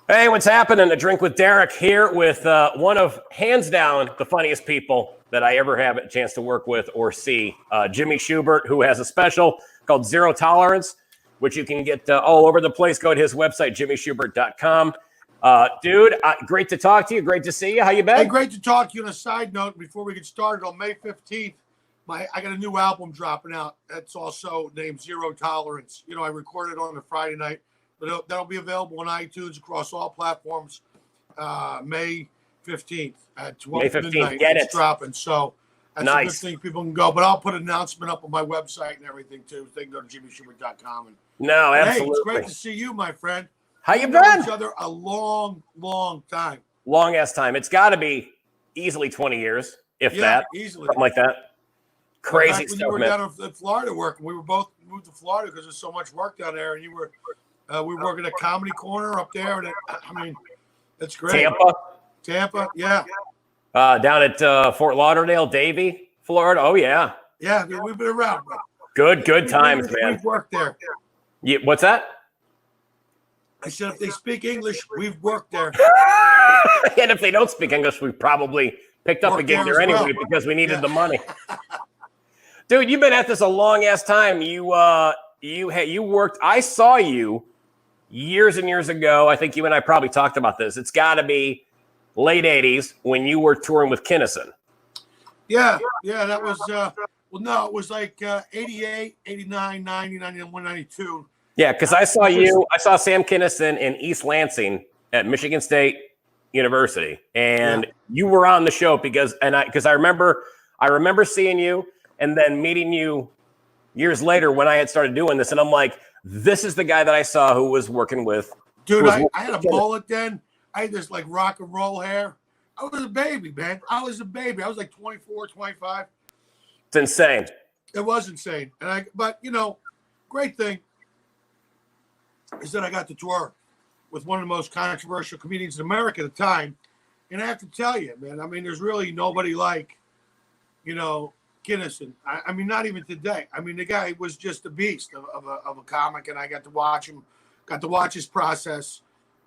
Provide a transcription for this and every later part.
Hey, what's happening? A Drink with Derek here with one of, hands down, the funniest people that I ever have a chance to work with or see, Jimmy Shubert, who has a special called Zero Tolerance, which you can get all over the place. Go to his website, jimmyshubert.com. Dude, great to talk to you. Great to see you. How you been? Hey, great to talk to you. On a side note, before we get started, on May 15th, I got a new album dropping out. That's also named Zero Tolerance. You know, I recorded on a Friday night, but that'll be available on iTunes across all platforms. May 15th at 12 May 15th. midnight. Get it's it. dropping. So that's Nice. a good thing. People can go, but I'll put an announcement up on my website and everything too. So they can go to jimmyshubert.com. No, absolutely. Hey, it's great to see you, my friend. How you We've known been? each other a long, long time. Long ass time. It's got to be easily 20 years, if that. Easily. Something like that. Crazy Back when stuff, you were man. down in Florida working, we were both moved to Florida because there's so much work down there, and you were we were working at Comedy Corner up there, and I mean, that's great. Tampa, yeah. Down at Fort Lauderdale, Davie, Florida. Oh yeah. Yeah, we've been around, bro. Good times, man. We've worked there. Yeah, what's that? I said if they speak English, we've worked there. And if they don't speak English, we probably picked up a gig there anyway because we needed the money. Dude, you've been at this a long ass time. You worked. I saw you years and years ago. I think you and I probably talked about this. It's got to be late 80s when you were touring with Kinison. Yeah, that was well, no, it was like 88, 89, 90, 91, 92. Yeah, because I saw Sam Kinison in East Lansing at Michigan State University, and you were on the show because I remember seeing you and then meeting you years later when I had started doing this, and I'm like, this is the guy that I saw who was working with. Dude, I had a mullet then. I had this like rock and roll hair. I was a baby, man. I was like 24, 25. It's insane. It was insane. But you know, great thing is that I got to tour with one of the most controversial comedians in America at the time. And I have to tell you, man, I mean, there's really nobody like, you know, Kinison. I mean, not even today. I mean, the guy was just a beast of a comic, and I got to watch him, got to watch his process,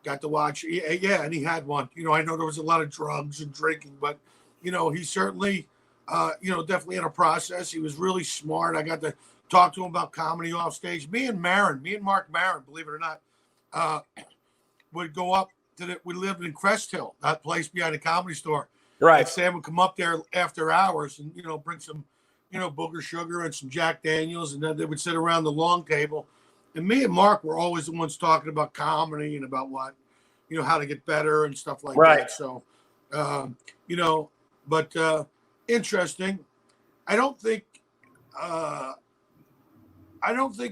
got to watch, and he had one. You know, I know there was a lot of drugs and drinking, but, you know, he certainly, definitely had a process. He was really smart. I got to talk to him about comedy off stage. Me and Mark Maron, believe it or not, would go up we lived in Crest Hill, that place behind the Comedy Store. Right. And Sam would come up there after hours and, you know, bring some, you know, booger sugar and some Jack Daniels. And then they would sit around the long table. And me and Mark were always the ones talking about comedy and about what, you know, how to get better and stuff like that. So, interesting. I don't think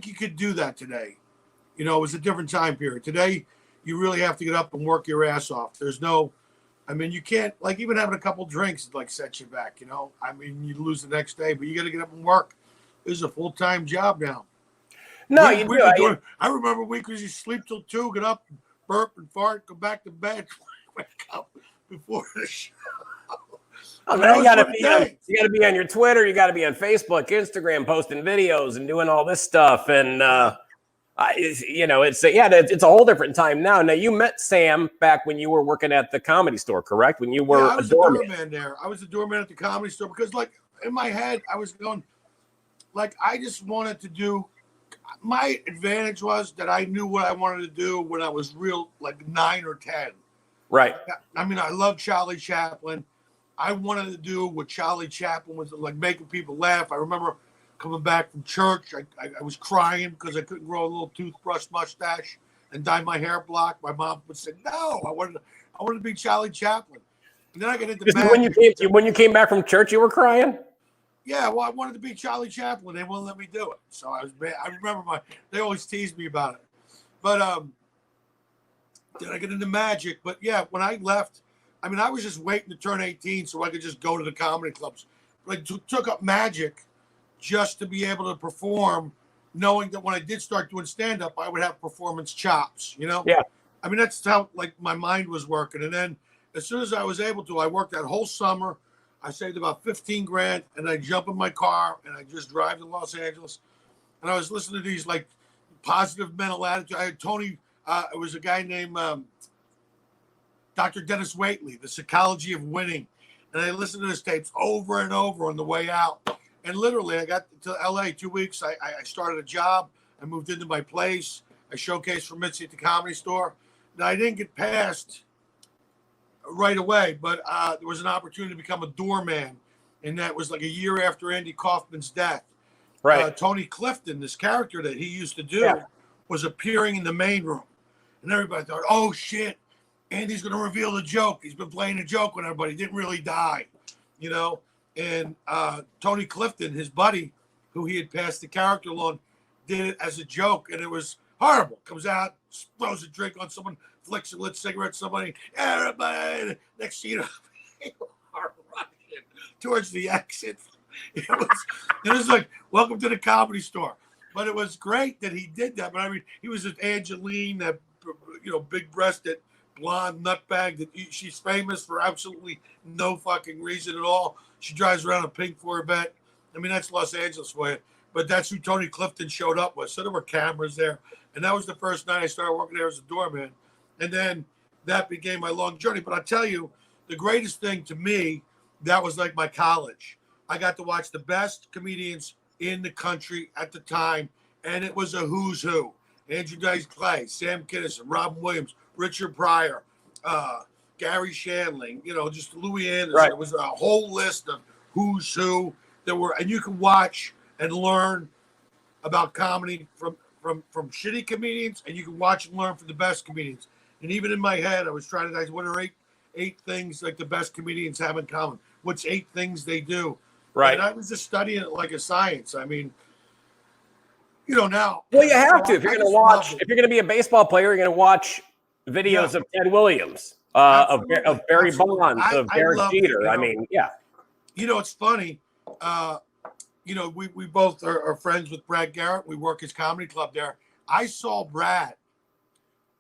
you could do that today. You know, it was a different time period. Today, you really have to get up and work your ass off. There's no, I mean, you can't, like, even having a couple drinks, like, sets you back, you know? I mean, you lose the next day, but you got to get up and work. This is a full-time job now. No, I remember weekends you sleep till 2, get up, burp and fart, go back to bed, wake up before the show. Oh, man, you gotta be on your Twitter, you gotta be on Facebook, Instagram, posting videos and doing all this stuff. And it's a whole different time now. Now, you met Sam back when you were working at the Comedy Store, correct? When you were I was a doorman there. I was a doorman at the Comedy Store because, like, in my head, I was going, like, I just wanted to do. My advantage was that I knew what I wanted to do when I was real, like 9 or 10. Right. I mean, I love Charlie Chaplin. I wanted to do what Charlie Chaplin was, like, making people laugh. I remember coming back from church. I was crying because I couldn't grow a little toothbrush mustache and dye my hair black. My mom would say, no, I wanted to be Charlie Chaplin. And then I got into magic. When you came back from church, you were crying? Yeah, well, I wanted to be Charlie Chaplin. They wouldn't let me do it. So I remember they always teased me about it. But then I get into magic. But yeah, when I left, I mean, I was just waiting to turn 18 so I could just go to the comedy clubs. But I took up magic just to be able to perform, knowing that when I did start doing stand-up, I would have performance chops, you know? Yeah. I mean, that's how, like, my mind was working. And then as soon as I was able to, I worked that whole summer. I saved about 15 grand, and I jump in my car, and I just drive to Los Angeles. And I was listening to these, like, positive mental attitude. I had Tony, it was a guy named Dr. Dennis Waitley, The Psychology of Winning. And I listened to his tapes over and over on the way out. And literally, I got to LA 2 weeks. I started a job. I moved into my place. I showcased for Mitzi at the Comedy Store. Now, I didn't get past right away, but there was an opportunity to become a doorman. And that was like a year after Andy Kaufman's death. Right. Tony Clifton, this character that he used to do, was appearing in the main room. And everybody thought, oh, shit, Andy's going to reveal the joke. He's been playing a joke with everybody. He didn't really die, you know. And Tony Clifton, his buddy, who he had passed the character along, did it as a joke. And it was horrible. Comes out, throws a drink on someone, flicks a lit cigarette at somebody. Everybody, next thing you know, people are rushing towards the exit. It was like, welcome to the Comedy Store. But it was great that he did that. But I mean, he was with Angeline, that, you know, big-breasted, blonde nutbag that she's famous for absolutely no fucking reason at all. She drives around a pink Corvette. I mean, that's Los Angeles for you. But that's who Tony Clifton showed up with. So there were cameras there. And that was the first night I started working there as a doorman. And then that became my long journey. But I'll tell you, the greatest thing to me, that was like my college. I got to watch the best comedians in the country at the time. And it was a who's who. Andrew Dice Clay, Sam Kinison, Robin Williams, Richard Pryor, Gary Shandling, you know, just Louis Anderson. Right. It was a whole list of who's who that were, and you can watch and learn about comedy from shitty comedians, and you can watch and learn from the best comedians. And even in my head, I was trying to, what are eight things like the best comedians have in common? What's 8 things they do? Right. And I was just studying it like a science. I mean, you know, now. Well, you have to. If you're going to watch, if you're going to be a baseball player, you're going to watch videos of Ted Williams, of Barry Bonds, of Derek Jeter. You know, I mean, yeah. You know, it's funny. You know, we both are friends with Brad Garrett. We work his comedy club there. I saw Brad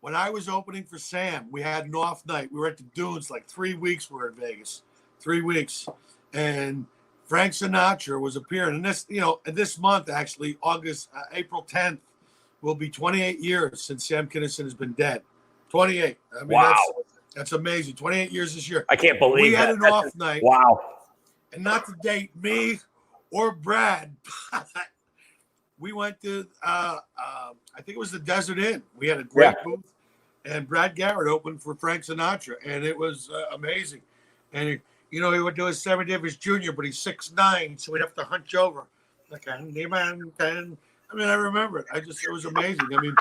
when I was opening for Sam. We had an off night. We were at the Dunes like 3 weeks. We were in Vegas, 3 weeks. And Frank Sinatra was appearing. And this, you know, this month, actually, April 10th, will be 28 years since Sam Kinison has been dead. 28. I mean, wow. That's amazing. 28 years this year. I can't believe we had an off night. Wow. And not to date me or Brad, we went to, I think it was the Desert Inn. We had a great booth. And Brad Garrett opened for Frank Sinatra. And it was amazing. And you know, he would do his Sammy Davis Jr., but he's 6'9", so we'd have to hunch over. Like, I mean, I remember it. It was amazing. I mean,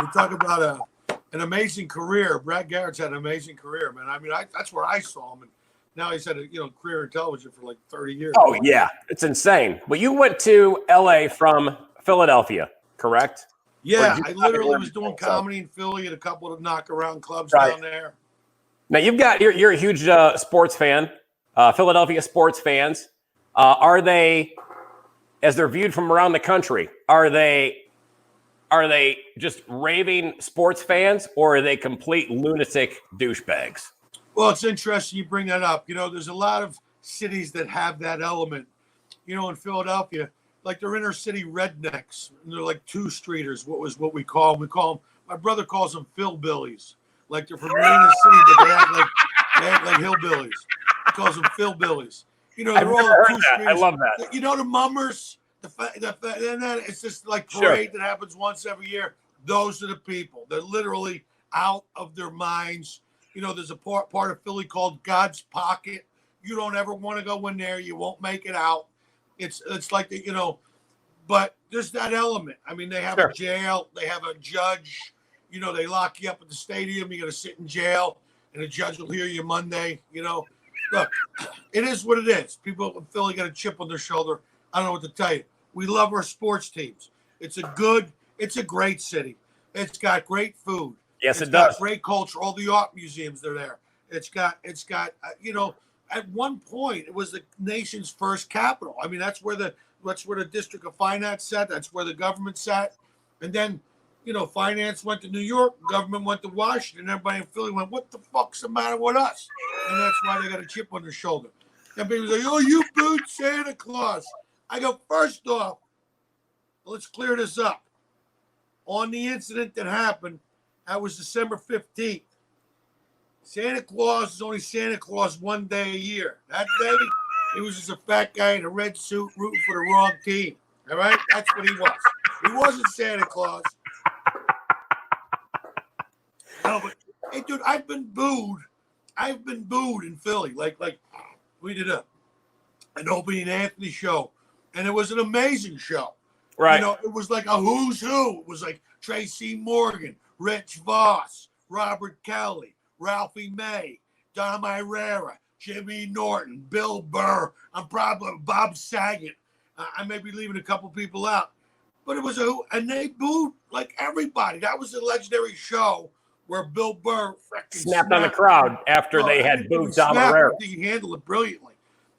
we talk about an amazing career. Brad Garrett's had an amazing career, man. I mean, that's where I saw him. And now he's had a career in television for like 30 years. Oh, yeah. It's insane. Well, you went to L.A. from Philadelphia, correct? Yeah, I literally was doing comedy in Philly at a couple of knockaround clubs down there. Now, you're a huge sports fan, Philadelphia sports fans. Are they, as they're viewed from around the country, are they just raving sports fans, or are they complete lunatic douchebags? Well, it's interesting you bring that up. You know, there's a lot of cities that have that element. You know, in Philadelphia, like they're inner city rednecks, and they're like two-streeters. What we call them. We call them. My brother calls them Philbillies. Like they're from the inner city, but they act like hillbillies. He calls them Philbillies. You know, they're all two-streeters. I love that. You know, the mummers. And then it's just like parade that happens once every year. Those are the people. They're literally out of their minds. You know, there's a part of Philly called God's Pocket. You don't ever want to go in there. You won't make it out. It's like the, you know, but there's that element. I mean, they have a jail. They have a judge. You know, they lock you up at the stadium. You got to sit in jail, and the judge will hear you Monday. You know, look, it is what it is. People in Philly got a chip on their shoulder. I don't know what to tell you. We love our sports teams. It's a great city. It's got great food. Yes, it does. Got great culture. All the art museums are there. It's got you know, at one point it was the nation's first capital. I mean, that's where the District of Finance sat. That's where the government sat. And then, you know, finance went to New York, government went to Washington. Everybody in Philly went, what the fuck's the matter with us? And that's why they got a chip on their shoulder. And people say, oh, you booed Santa Claus. I go, first off, let's clear this up. On the incident that happened, that was December 15th. Santa Claus is only Santa Claus one day a year. That day, he was just a fat guy in a red suit rooting for the wrong team. All right? That's what he was. He wasn't Santa Claus. No, but, hey, dude, I've been booed. I've been booed in Philly. Like we did an Opie and Anthony show, and it was an amazing show. Right. You know, it was like a who's who. It was like Tracy Morgan, Rich Voss, Robert Kelly, Ralphie May, Dom Irera, Jimmy Norton, Bill Burr. I'm probably Bob Saget. I may be leaving a couple people out, but it was and they booed like everybody. That was a legendary show where Bill Burr snapped on the crowd after they had booed Dom Irera. He handled it brilliantly.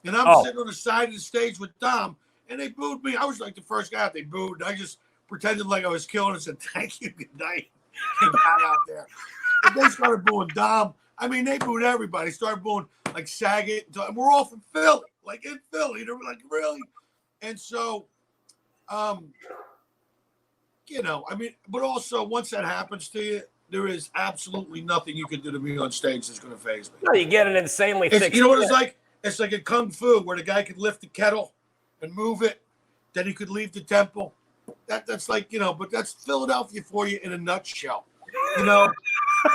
And I'm sitting on the side of the stage with Dom, and they booed me. I was like the first guy they booed. I just pretended like I was killing and said, thank you, good night, and got out there. But they started booing Dom. I mean, they booed everybody. Started booing like Saget. And we're all from Philly, like in Philly. They're like, really? And so, you know, I mean, but also once that happens to you, there is absolutely nothing you can do to me on stage that's going to faze me. No, you get an insanely thick. You know what it's like? It's like in Kung Fu where the guy could lift the kettle and move it. Then he could leave the temple. That's like, you know, but that's Philadelphia for you in a nutshell. You know,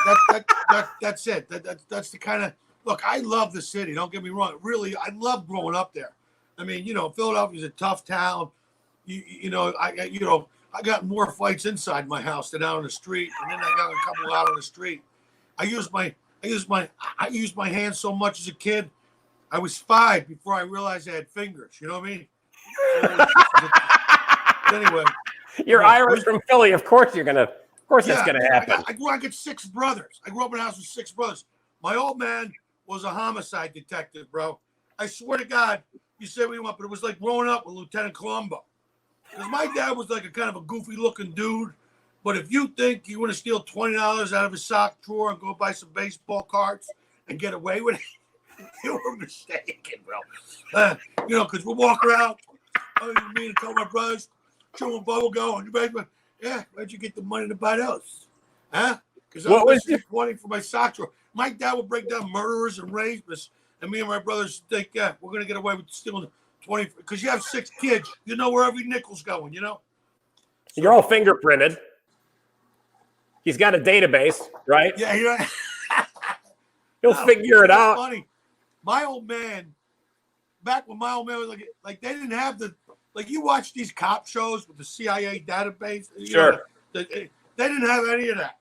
that's it. That's the kind of look. I love the city. Don't get me wrong. Really, I love growing up there. I mean, you know, Philadelphia's a tough town. You know, I got more fights inside my house than out on the street, and then I got a couple out on the street. I used my hands so much as a kid. I was 5 before I realized I had fingers. You know what I mean? Anyway, you're Irish from Philly. Of course, that's gonna happen. I got 6 brothers. I grew up in a house with 6 brothers. My old man was a homicide detective, bro. I swear to God, you say what you want, but it was like growing up with Lieutenant Columbo. Because my dad was like a kind of a goofy-looking dude. But if you think you want to steal $20 out of his sock drawer and go buy some baseball cards and get away with it, you were mistaken, bro. You know, because we'll walk around. Oh, you mean to tell my brothers, chewing bubble gum. Yeah, where'd you get the money to buy those? Huh? Because I was 20 for my sock drawer. My dad would break down murderers and rapists, and me and my brothers think, yeah, we're going to get away with stealing 20. Because you have 6 kids. You know where every nickel's going, you know? So, you're all fingerprinted. He's got a database, right? Yeah, you're right. He'll figure it out. Funny. My old man, back when my old man was like they didn't have like you watch these cop shows with the CIA database. Sure. They didn't have any of that.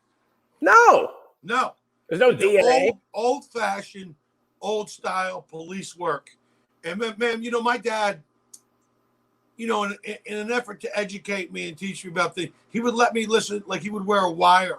No. There's no DNA. Old-fashioned, old-style police work. And, man, you know, my dad, you know, in an effort to educate me and teach me about things, he would let me listen, like he would wear a wire.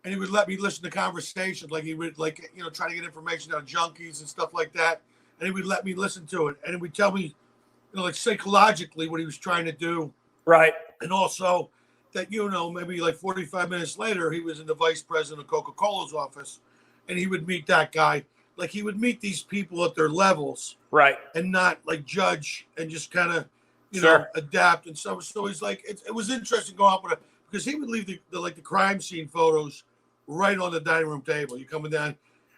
And he would let me listen to conversations, like he would, like, you know, try to get information on junkies and stuff like that. And he would let me listen to it. And he would tell me, you know, like psychologically what he was trying to do. Right. And also that, you know, maybe like 45 minutes later, he was in the vice president of Coca-Cola's office. And he would meet that guy. Like he would meet these people at their levels. Right. And not like judge and just kind of, you know, adapt. And so he's like, it was interesting going up with it because he would leave the crime scene photos right on the dining room table. You're coming down.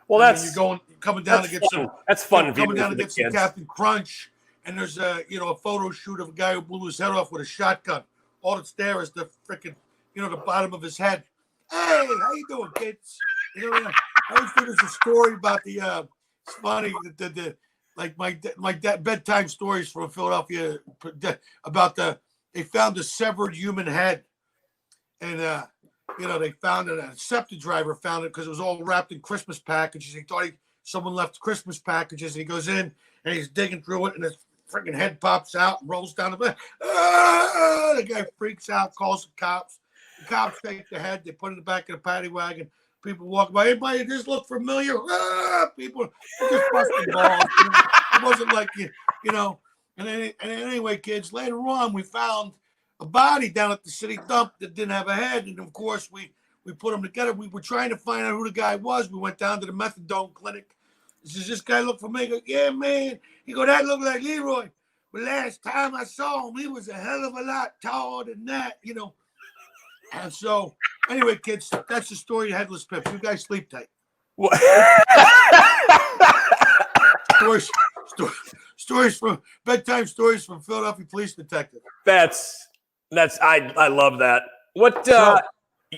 Well, you're coming down to get fun. That's fun. Coming down to get some Captain Crunch, and there's a photo shoot of a guy who blew his head off with a shotgun. All that's there is the freaking, you know, the bottom of his head. Hey, how you doing, kids? You know, I always think there's a story about the. It's funny the like my bedtime stories from Philadelphia about they found a severed human head, and you know, they found it. A SEPTA driver found it because it was all wrapped in Christmas packages. He thought someone left Christmas packages. And he goes in and he's digging through it, and his freaking head pops out and rolls down the bed. Ah! The guy freaks out, calls the cops. The cops take the head. They put it in the back of the paddy wagon. People walk by. Anybody, does this look familiar? Ah! People just busting balls. It wasn't like you know. And anyway, kids, later on we found a body down at the city dump that didn't have a head, and of course we put them together. We were trying to find out who the guy was. We went down to the methadone clinic. Does this guy look familiar? Go, yeah, man. He go, that look like Leroy. But last time I saw him, he was a hell of a lot taller than that, you know. And so, anyway, kids, that's the story of Headless Pips. You guys sleep tight. stories from bedtime stories from Philadelphia police detective. That's I love that. What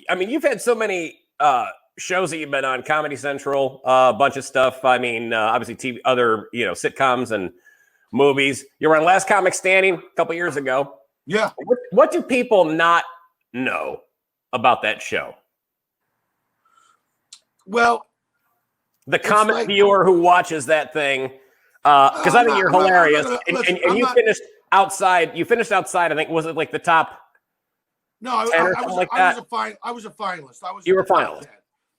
I mean, you've had so many shows that you've been on, Comedy Central, a bunch of stuff. I mean, obviously TV, other sitcoms and movies. You were on Last Comic Standing a couple years ago. Yeah. What do people not know about that show? Well, the common viewer who watches that thing, because I think you're hilarious, and you finished outside. You finished outside. I think was it like the top? No, I was a finalist. You were a finalist.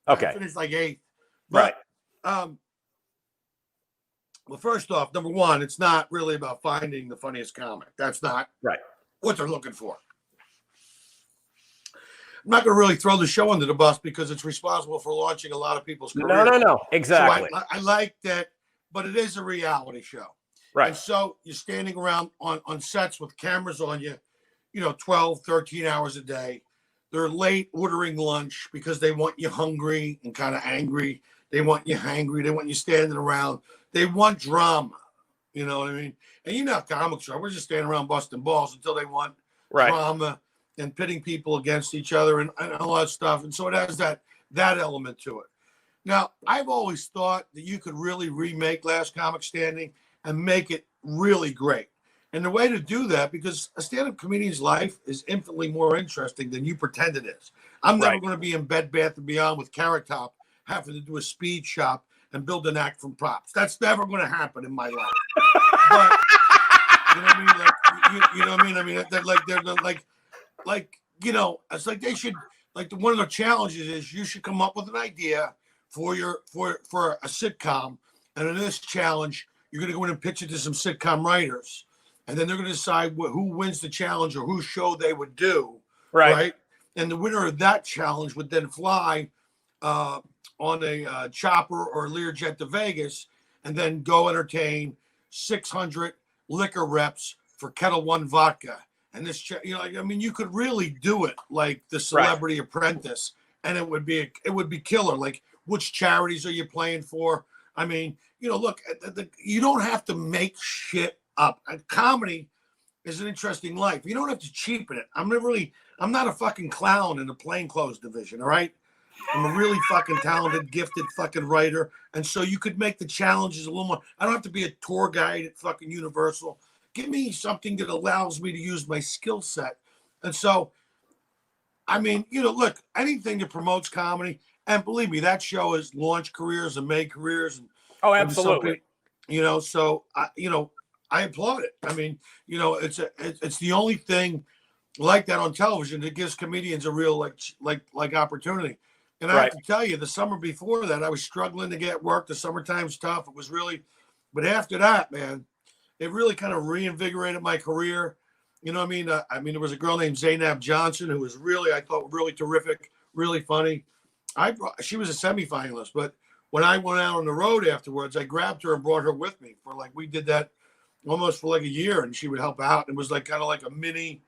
Okay. I finished like 8th. Right. Well, first off, number one, it's not really about finding the funniest comic. That's not what they're looking for. I'm not going to really throw the show under the bus because it's responsible for launching a lot of people's careers. No. Exactly. So I like that, but it is a reality show. Right. And so you're standing around on sets with cameras on you, 12, 13 hours a day. They're late ordering lunch because they want you hungry and kind of angry. They want you hangry. They want you standing around. They want drama. You know what I mean? And comics are. We're just standing around busting balls until they want drama and pitting people against each other and all that stuff. And so it has that element to it. Now, I've always thought that you could really remake Last Comic Standing and make it really great. And the way to do that, because a stand-up comedian's life is infinitely more interesting than you pretend it is. I'm never going to be in Bed Bath & Beyond with Carrot Top having to do a speed shop and build an act from props. That's never going to happen in my life. But, you know what I mean? You know what I mean? I mean, it's like they should, one of the challenges is you should come up with an idea for a sitcom. And in this challenge, you're going to go in and pitch it to some sitcom writers. And then they're going to decide who wins the challenge or whose show they would do. Right. And the winner of that challenge would then fly on a chopper or Learjet to Vegas and then go entertain 600 liquor reps for Kettle One vodka. And this, you could really do it like the Celebrity Apprentice, and it would be killer. Like, which charities are you playing for? I mean, look, you don't have to make shit up. And comedy is an interesting life. You don't have to cheapen it. I'm not a fucking clown in the plainclothes division. All right. I'm a really fucking talented, gifted fucking writer. And so you could make the challenges a little more. I don't have to be a tour guide at fucking Universal. Give me something that allows me to use my skill set. And so, I mean, look, anything that promotes comedy, and believe me, that show has launched careers and made careers. And, absolutely. So, I applaud it. I mean, it's the only thing like that on television that gives comedians a real like opportunity. And I have to tell you, the summer before that, I was struggling to get work. The summertime's tough. It was really, but after that, man, it really kind of reinvigorated my career. You know what I mean? There was a girl named Zainab Johnson who was I thought really terrific, really funny. She was a semifinalist, but when I went out on the road afterwards, I grabbed her and brought her with me we did that almost for like a year, and she would help out. It was like kind of like a mini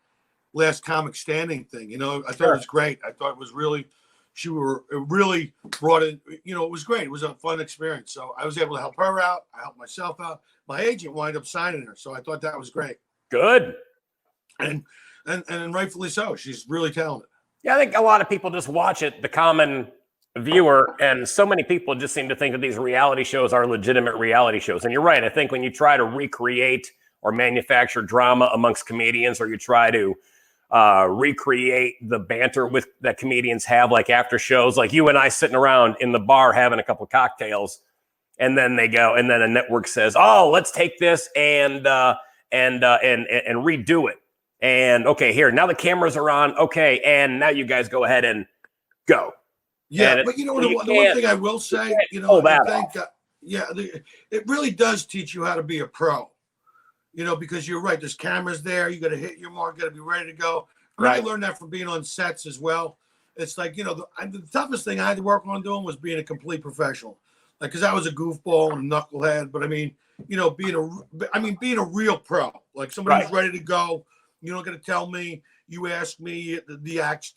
Last Comic Standing thing. I thought it was great. I thought it was really, it really brought in, it was great. It was a fun experience. So I was able to help her out. I helped myself out. My agent wound up signing her. So I thought that was great. Good. And rightfully so. She's really talented. Yeah, I think a lot of people just watch it, the common viewer, and so many people just seem to think that these reality shows are legitimate reality shows. And you're right. I think when you try to recreate or manufacture drama amongst comedians, or you try to recreate the banter that comedians have, like after shows, like you and I sitting around in the bar having a couple of cocktails, and then they go, and then a network says, "Oh, let's take this and redo it." And okay, here now the cameras are on. Okay, and now you guys go ahead and go. Yeah, but the one thing I will say, it really does teach you how to be a pro. Because you're right. There's cameras there. You got to hit your mark. Got to be ready to go. Right. I learned that from being on sets as well. It's like, the toughest thing I had to work on doing was being a complete professional. Like, because I was a goofball and a knucklehead. But I mean, being a real pro. Like somebody who's ready to go. You don't got to tell me, you ask me the acts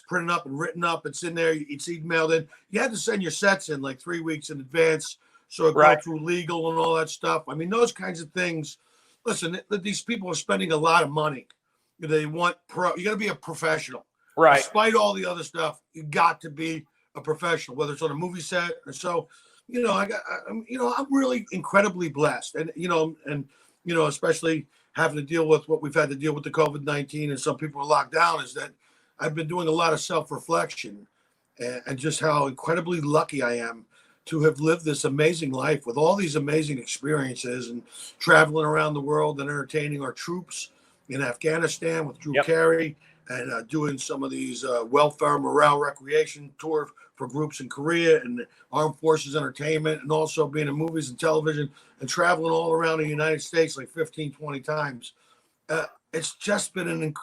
printed up and written up. It's in there. It's emailed in. You had to send your sets in like 3 weeks in advance, so it go through legal and all that stuff. I mean, those kinds of things. Listen, these people are spending a lot of money. They want You got to be a professional, right? Despite all the other stuff, you got to be a professional, whether it's on a movie set or so. I'm really incredibly blessed, and especially having to deal with what we've had to deal with the COVID-19 and some people are locked down, is that I've been doing a lot of self-reflection and just how incredibly lucky I am to have lived this amazing life with all these amazing experiences and traveling around the world and entertaining our troops in Afghanistan with Drew Carey and doing some of these welfare, morale, recreation tours for groups in Korea and armed forces entertainment, and also being in movies and television and traveling all around the United States like 15, 20 times. It's just been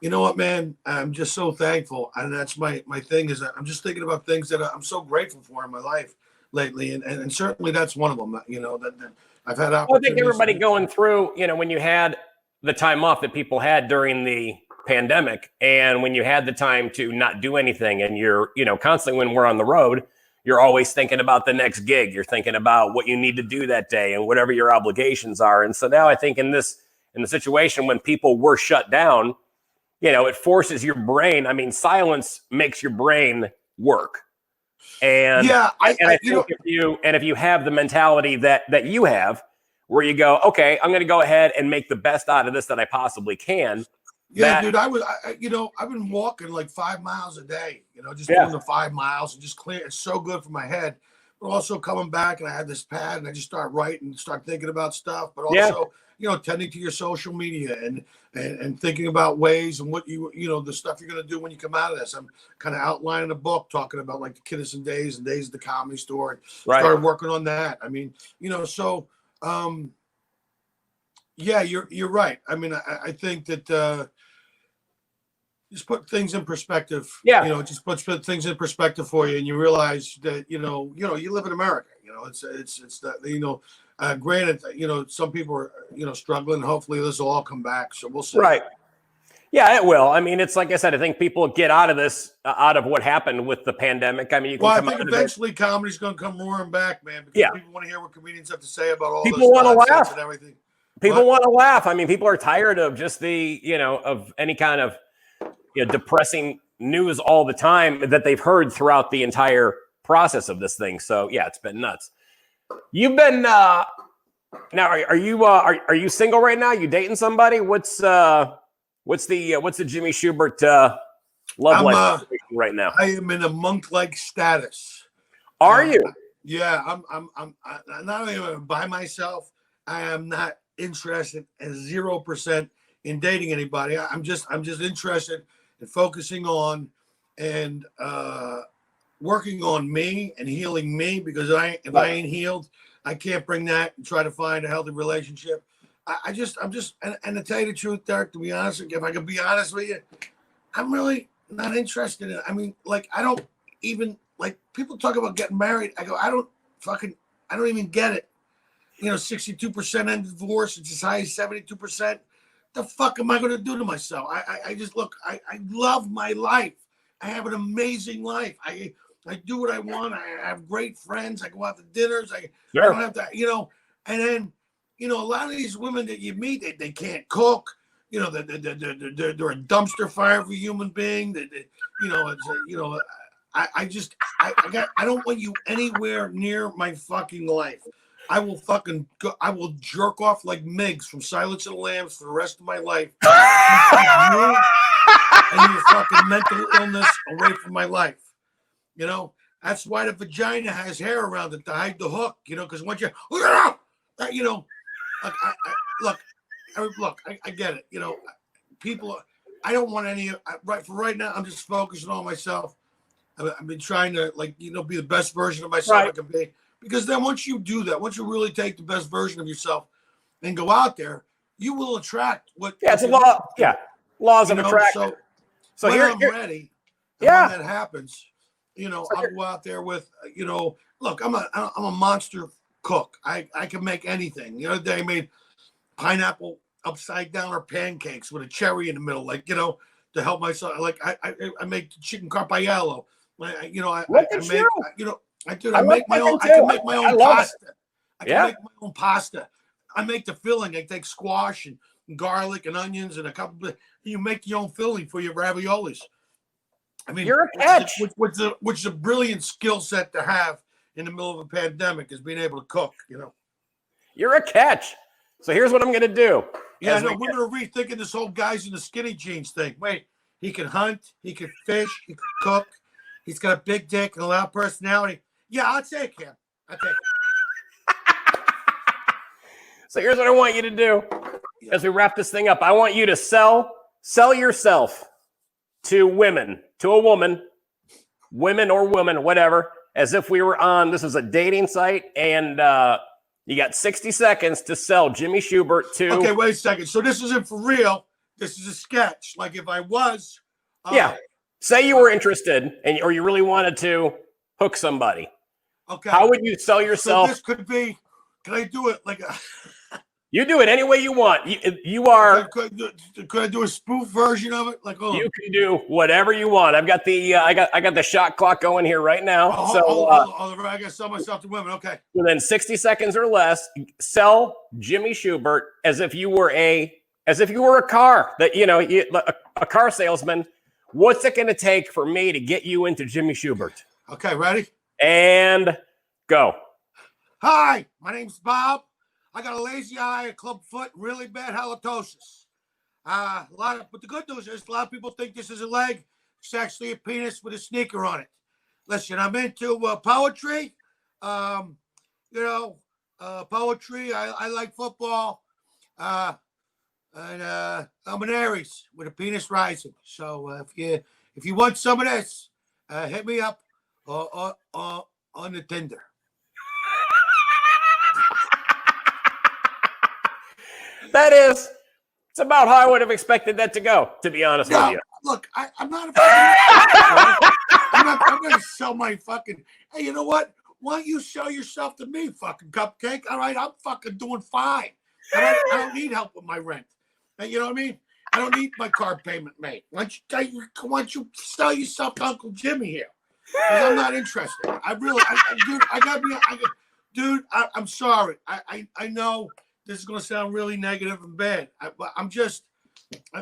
you know what, man, I'm just so thankful. And that's my thing, is that I'm just thinking about things that I'm so grateful for in my life lately. And certainly that's one of them, that I've had opportunities. I think everybody going through, when you had the time off that people had during the pandemic, and when you had the time to not do anything, and you're, constantly when we're on the road, you're always thinking about the next gig. You're thinking about what you need to do that day and whatever your obligations are. And so now I think in the situation when people were shut down, it forces your brain. I mean, silence makes your brain work. And I think if you have the mentality that you have, where you go, okay, I'm going to go ahead and make the best out of this that I possibly can. Yeah, dude, I've been walking like 5 miles a day, just doing the 5 miles and just clear. It's so good for my head, but also coming back, and I had this pad and I just start writing and start thinking about stuff, but also, tending to your social media and thinking about ways and what the stuff you're going to do when you come out of this. I'm kind of outlining a book talking about like the Kinison days and days at the Comedy Store, and started working on that. I mean, yeah, you're right. I mean, I think that just put things in perspective. Yeah, just put things in perspective for you, and you realize that you live in America. It's that granted, some people are struggling. Hopefully, this will all come back. So we'll see. Right. Yeah, it will. I mean, it's like I said. I think people get out of this, out of what happened with the pandemic. I mean, I think eventually comedy's going to come roaring back, man. Because people want to hear what comedians have to say about all people this want to laugh and everything. People want to laugh. I mean, people are tired of just of any kind of depressing news all the time that they've heard throughout the entire process of this thing. So yeah, it's been nuts. You've been now. Are you single right now? You dating somebody? What's the Jimmy Shubert love life right now? I am in a monk-like status. Are you? Yeah, I'm not even by myself. I am not interested at 0% in dating anybody. I'm just interested in focusing on and working on me and healing me, because if I ain't healed, I can't bring that and try to find a healthy relationship. I'm just and to tell you the truth, Derek, to be honest, if I could be honest with you, I'm really not interested in it. I mean, like, I don't even, like, people talk about getting married. I go, I don't even get it. 62% end divorce. It's as high as 72%. The fuck am I going to do to myself? I just look. I love my life. I have an amazing life. I do what I want. I have great friends. I go out to dinners. I don't have to, And then, a lot of these women that you meet, they can't cook. They're a dumpster fire for a human being. I don't want you anywhere near my fucking life. I will fucking go. I will jerk off like Miggs from Silence of the Lambs for the rest of my life. You and your fucking mental illness away from my life. That's why the vagina has hair around it to hide the hook. Because once you, I get it. People. I don't want any. Right now, I'm just focusing on myself. I've been trying to be the best version of myself I can be. Because then once you do that, once you really take the best version of yourself and go out there, you will attract what. Yeah, it's a law. Yeah, laws of attraction. So when I'm ready, and when that happens, I'll go out there with, look, I'm a monster cook. I can make anything. The other day I made pineapple upside down or pancakes with a cherry in the middle, like, you know, to help myself. Like I make chicken carpaiello. You know, I make, you know, I make my own. I can make my own pasta. I can make my own pasta. I make the filling. I take squash and garlic and onions and a couple of. You make your own filling for your raviolis. I mean, you're a catch. Which is a brilliant skill set to have in the middle of a pandemic, is being able to cook. You know, you're a catch. So here's what I'm going to do. Yeah, no, women are rethinking this whole guys in the skinny jeans thing. Wait, he can hunt, he can fish, he can cook. He's got a big dick and a loud personality. Yeah, I'll take him. I'll take him. So here's what I want you to do as we wrap this thing up. I want you to sell yourself to women, to a woman, women or woman, whatever, as if we were on, this is a dating site, and you got 60 seconds to sell Jimmy Shubert to. Okay, wait a second. So this isn't for real. This is a sketch. Like if I was. Yeah. Say you were interested or you really wanted to hook somebody. Okay. How would you sell yourself? So this could be, can I do it like a. You do it any way you want. You are. Could I do a spoof version of it? Like, you can do whatever you want. I've got the I got the shot clock going here right now. I gotta sell myself to women. Okay. Within 60 seconds or less, sell Jimmy Shubert as if you were a car that a car salesman. What's it going to take for me to get you into Jimmy Shubert? Okay, ready? And go. Hi, my name's Bob. I got a lazy eye, a club foot, really bad halitosis. But the good news is a lot of people think this is a leg. It's actually a penis with a sneaker on it. Listen, I'm into poetry. Poetry. I like football. And I'm an Aries with a penis rising. So if you want some of this, hit me up on the Tinder. It's about how I would have expected that to go, to be honest with you. Look, I'm not a fucking I'm going to sell my fucking, hey, you know what? Why don't you sell yourself to me, fucking cupcake? All right, I'm fucking doing fine. I don't need help with my rent. You know what I mean? I don't need my car payment made. Why don't you sell yourself to Uncle Jimmy here? Because I'm not interested. I'm sorry. I know this is going to sound really negative and bad.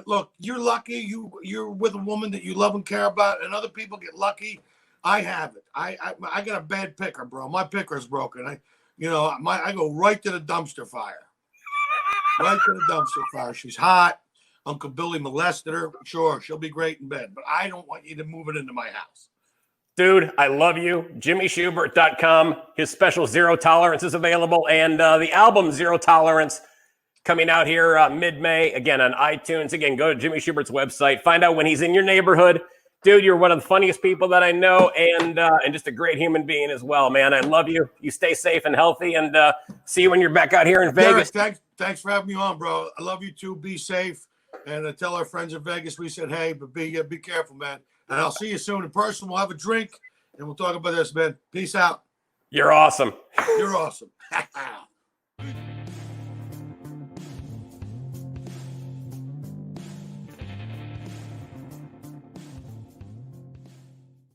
Look, you're lucky. You're with a woman that you love and care about, and other people get lucky. I haven't. I got a bad picker, bro. My picker's broken. I go right to the dumpster fire. Right to the dumpster fire. She's hot. Uncle Billy molested her. Sure, she'll be great in bed, but I don't want you to move it into my house. Dude, I love you. JimmyShubert.com. His special Zero Tolerance is available, and the album Zero Tolerance coming out here mid-May, again on iTunes. Again, go to Jimmy Shubert's website. Find out when he's in your neighborhood. Dude, you're one of the funniest people that I know, and just a great human being as well, man. I love you. You stay safe and healthy, and see you when you're back out here in Vegas. Derek, thanks for having me on, bro. I love you too. Be safe, and tell our friends in Vegas we said hey, but be careful, man. And I'll see you soon in person. We'll have a drink, and we'll talk about this, man. Peace out. You're awesome. You're awesome.